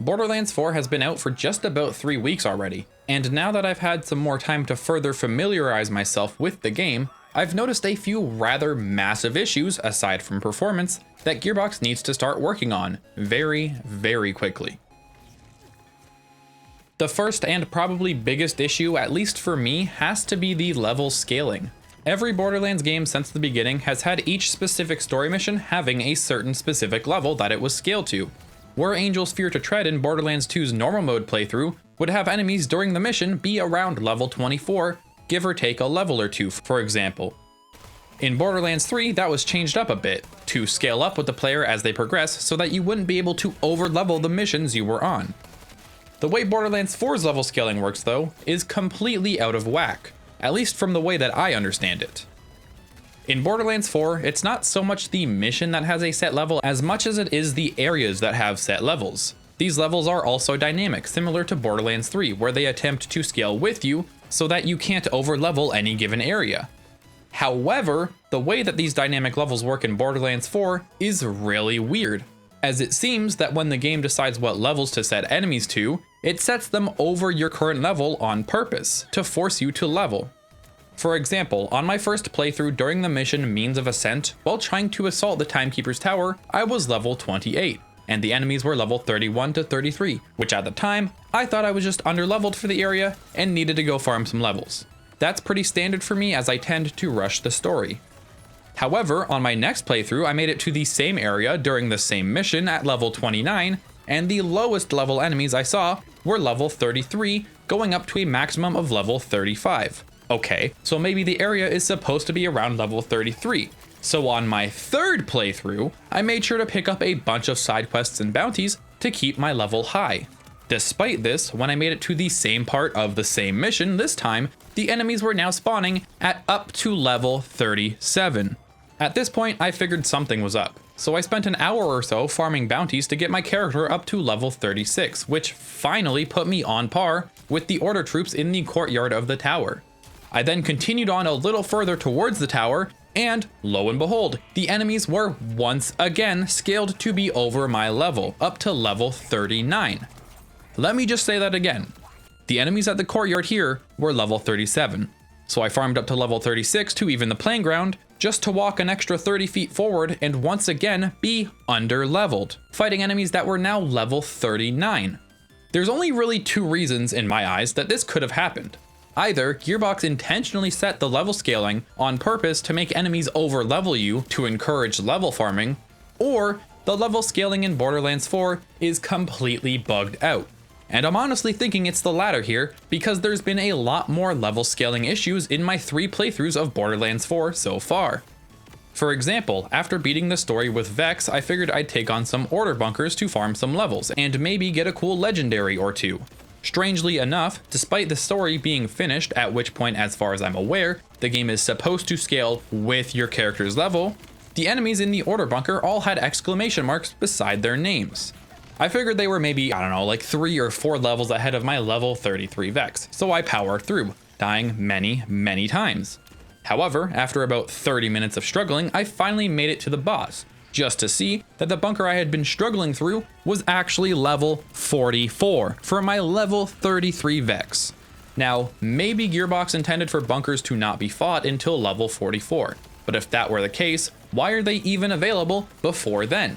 Borderlands 4 has been out for just about 3 weeks already, and now that I've had some more time to further familiarize myself with the game, I've noticed a few rather massive issues, aside from performance, that Gearbox needs to start working on very, very quickly. The first and probably biggest issue, at least for me, has to be the level scaling. Every Borderlands game since the beginning has had each specific story mission having a certain specific level that it was scaled to. Where Angels Fear to Tread in Borderlands 2's normal mode playthrough would have enemies during the mission be around level 24, give or take a level or two, for example. In Borderlands 3, that was changed up a bit, to scale up with the player as they progress so that you wouldn't be able to over-level the missions you were on. The way Borderlands 4's level scaling works, though, is completely out of whack, at least from the way that I understand it. In Borderlands 4, it's not so much the mission that has a set level as much as it is the areas that have set levels. These levels are also dynamic, similar to Borderlands 3, where they attempt to scale with you so that you can't over-level any given area. However, the way that these dynamic levels work in Borderlands 4 is really weird, as it seems that when the game decides what levels to set enemies to, it sets them over your current level on purpose, to force you to level. For example, on my first playthrough during the mission Means of Ascent, while trying to assault the Timekeeper's Tower, I was level 28, and the enemies were level 31 to 33, which at the time, I thought I was just underleveled for the area and needed to go farm some levels. That's pretty standard for me as I tend to rush the story. However, on my next playthrough, I made it to the same area during the same mission at level 29, and the lowest level enemies I saw were level 33, going up to a maximum of level 35. Okay, so maybe the area is supposed to be around level 33. So on my third playthrough, I made sure to pick up a bunch of side quests and bounties to keep my level high. Despite this, when I made it to the same part of the same mission this time, the enemies were now spawning at up to level 37. At this point, I figured something was up, so I spent an hour or so farming bounties to get my character up to level 36, which finally put me on par with the Order troops in the courtyard of the tower. I then continued on a little further towards the tower, and lo and behold, the enemies were once again scaled to be over my level, up to level 39. Let me just say that again. The enemies at the courtyard here were level 37, so I farmed up to level 36 to even the playing ground, just to walk an extra 30 feet forward and once again be under-leveled, fighting enemies that were now level 39. There's only really two reasons in my eyes that this could have happened. Either Gearbox intentionally set the level scaling on purpose to make enemies over-level you to encourage level farming, or the level scaling in Borderlands 4 is completely bugged out. And I'm honestly thinking it's the latter here, because there's been a lot more level scaling issues in my 3 playthroughs of Borderlands 4 so far. For example, after beating the story with Vex, I figured I'd take on some Order bunkers to farm some levels, and maybe get a cool legendary or two. Strangely enough, despite the story being finished, at which point, as far as I'm aware, the game is supposed to scale with your character's level, the enemies in the Order bunker all had exclamation marks beside their names. I figured they were maybe, I don't know, like 3 or 4 levels ahead of my level 33 Vex, so I powered through, dying many times. However, after about 30 minutes of struggling, I finally made it to the boss, just to see that the bunker I had been struggling through was actually level 44 for my level 33 Vex. Now, maybe Gearbox intended for bunkers to not be fought until level 44, but if that were the case, why are they even available before then?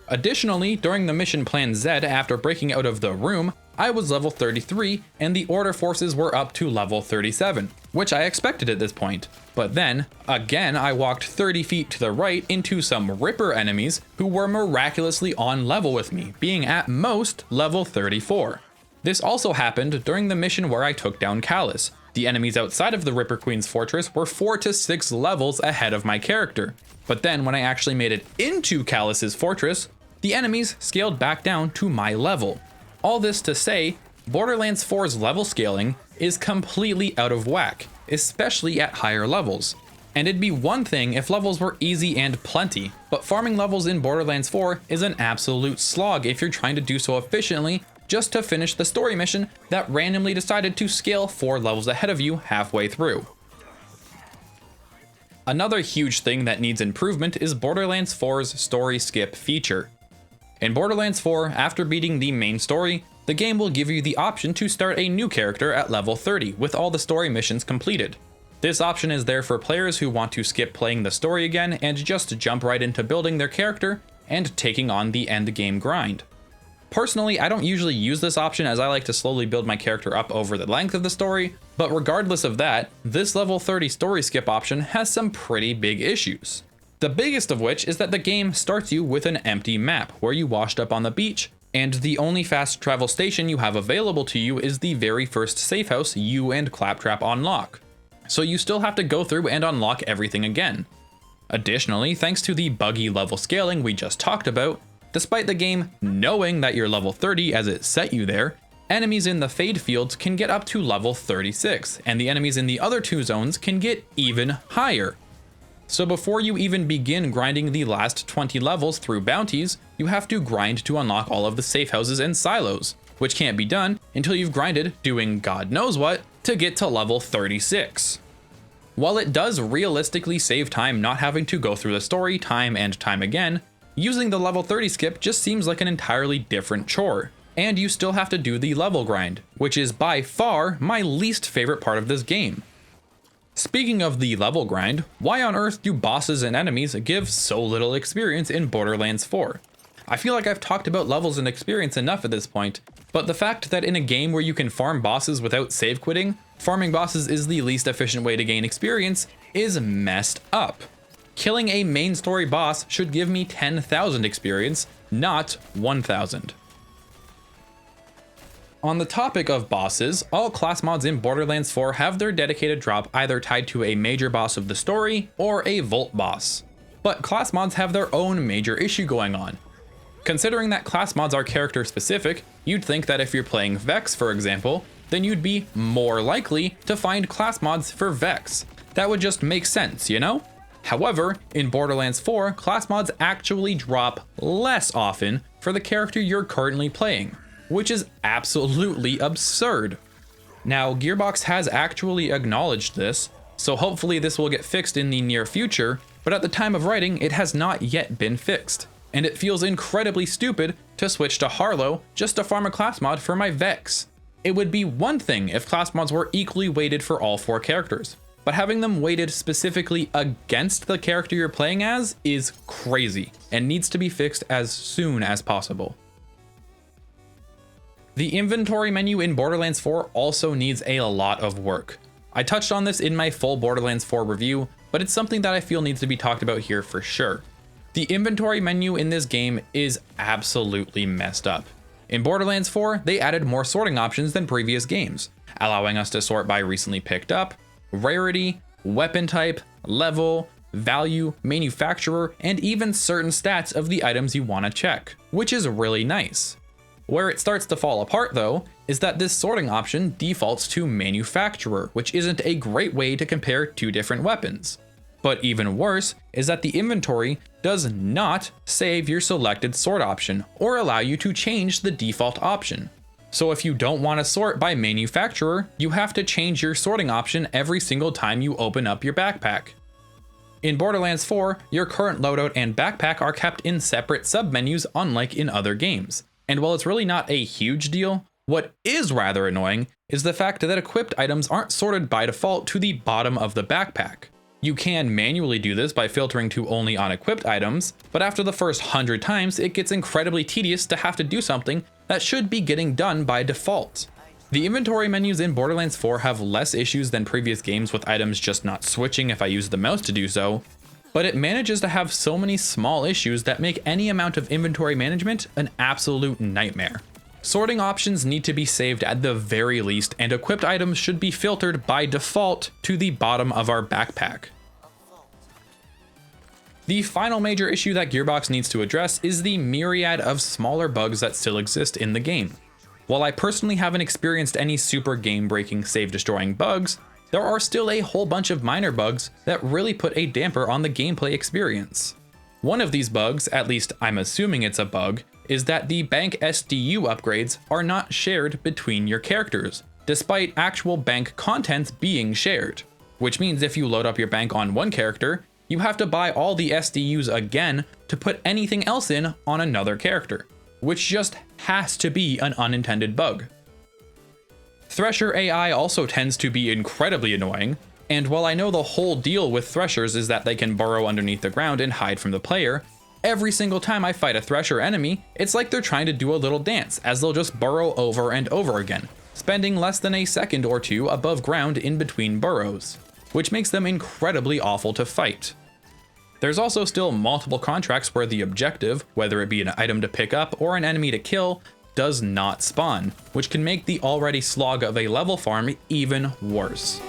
Additionally, during the mission Plan Z after breaking out of the room, I was level 33 and the Order forces were up to level 37, which I expected at this point. But then, again, I walked 30 feet to the right into some Ripper enemies who were miraculously on level with me, being at most level 34. This also happened during the mission where I took down Callus. The enemies outside of the Ripper Queen's fortress were 4 to 6 levels ahead of my character. But then when I actually made it into Callus's fortress, the enemies scaled back down to my level. All this to say, Borderlands 4's level scaling is completely out of whack, especially at higher levels. And it'd be one thing if levels were easy and plenty, but farming levels in Borderlands 4 is an absolute slog if you're trying to do so efficiently just to finish the story mission that randomly decided to scale 4 levels ahead of you halfway through. Another huge thing that needs improvement is Borderlands 4's story skip feature. In Borderlands 4, after beating the main story, the game will give you the option to start a new character at level 30 with all the story missions completed. This option is there for players who want to skip playing the story again and just jump right into building their character and taking on the end game grind. Personally, I don't usually use this option as I like to slowly build my character up over the length of the story, but regardless of that, this level 30 story skip option has some pretty big issues. The biggest of which is that the game starts you with an empty map where you washed up on the beach, and the only fast travel station you have available to you is the very first safe house you and Claptrap unlock. So you still have to go through and unlock everything again. Additionally, thanks to the buggy level scaling we just talked about, despite the game knowing that you're level 30 as it set you there, enemies in the Fade fields can get up to level 36, and the enemies in the other two zones can get even higher. So before you even begin grinding the last 20 levels through bounties, you have to grind to unlock all of the safe houses and silos, which can't be done until you've grinded, doing God knows what, to get to level 36. While it does realistically save time not having to go through the story time and time again, using the level 30 skip just seems like an entirely different chore, and you still have to do the level grind, which is by far my least favorite part of this game. Speaking of the level grind, why on earth do bosses and enemies give so little experience in Borderlands 4? I feel like I've talked about levels and experience enough at this point, but the fact that in a game where you can farm bosses without save quitting, farming bosses is the least efficient way to gain experience is messed up. Killing a main story boss should give me 10,000 experience, not 1,000. On the topic of bosses, all class mods in Borderlands 4 have their dedicated drop either tied to a major boss of the story or a vault boss. But class mods have their own major issue going on. Considering that class mods are character specific, you'd think that if you're playing Vex, for example, then you'd be more likely to find class mods for Vex. That would just make sense, you know? However, in Borderlands 4, class mods actually drop less often for the character you're currently playing, which is absolutely absurd. Now, Gearbox has actually acknowledged this, so hopefully this will get fixed in the near future, but at the time of writing, it has not yet been fixed. And it feels incredibly stupid to switch to Harlow just to farm a class mod for my Vex. It would be one thing if class mods were equally weighted for all 4 characters, but having them weighted specifically against the character you're playing as is crazy and needs to be fixed as soon as possible. The inventory menu in Borderlands 4 also needs a lot of work. I touched on this in my full Borderlands 4 review, but it's something that I feel needs to be talked about here for sure. The inventory menu in this game is absolutely messed up. In Borderlands 4, they added more sorting options than previous games, allowing us to sort by recently picked up, rarity, weapon type, level, value, manufacturer, and even certain stats of the items you want to check, which is really nice. Where it starts to fall apart though, is that this sorting option defaults to manufacturer, which isn't a great way to compare 2 different weapons. But even worse is that the inventory does not save your selected sort option or allow you to change the default option. So if you don't want to sort by manufacturer, you have to change your sorting option every single time you open up your backpack. In Borderlands 4, your current loadout and backpack are kept in separate submenus unlike in other games. And while it's really not a huge deal, what is rather annoying is the fact that equipped items aren't sorted by default to the bottom of the backpack. You can manually do this by filtering to only unequipped items, but after the first 100 times, it gets incredibly tedious to have to do something that should be getting done by default. The inventory menus in Borderlands 4 have less issues than previous games with items just not switching if I use the mouse to do so, but it manages to have so many small issues that make any amount of inventory management an absolute nightmare. Sorting options need to be saved at the very least, and equipped items should be filtered by default to the bottom of our backpack. The final major issue that Gearbox needs to address is the myriad of smaller bugs that still exist in the game. While I personally haven't experienced any super game-breaking save-destroying bugs, there are still a whole bunch of minor bugs that really put a damper on the gameplay experience. One of these bugs, at least I'm assuming it's a bug, is that the bank SDU upgrades are not shared between your characters, despite actual bank contents being shared. Which means if you load up your bank on one character, you have to buy all the SDUs again to put anything else in on another character. which just has to be an unintended bug. Thresher AI also tends to be incredibly annoying, and while I know the whole deal with Threshers is that they can burrow underneath the ground and hide from the player, every single time I fight a Thresher enemy, it's like they're trying to do a little dance, as they'll just burrow over and over again, spending less than a second or two above ground in between burrows, which makes them incredibly awful to fight. There's also still multiple contracts where the objective, whether it be an item to pick up or an enemy to kill, does not spawn, which can make the already slog of a level farm even worse.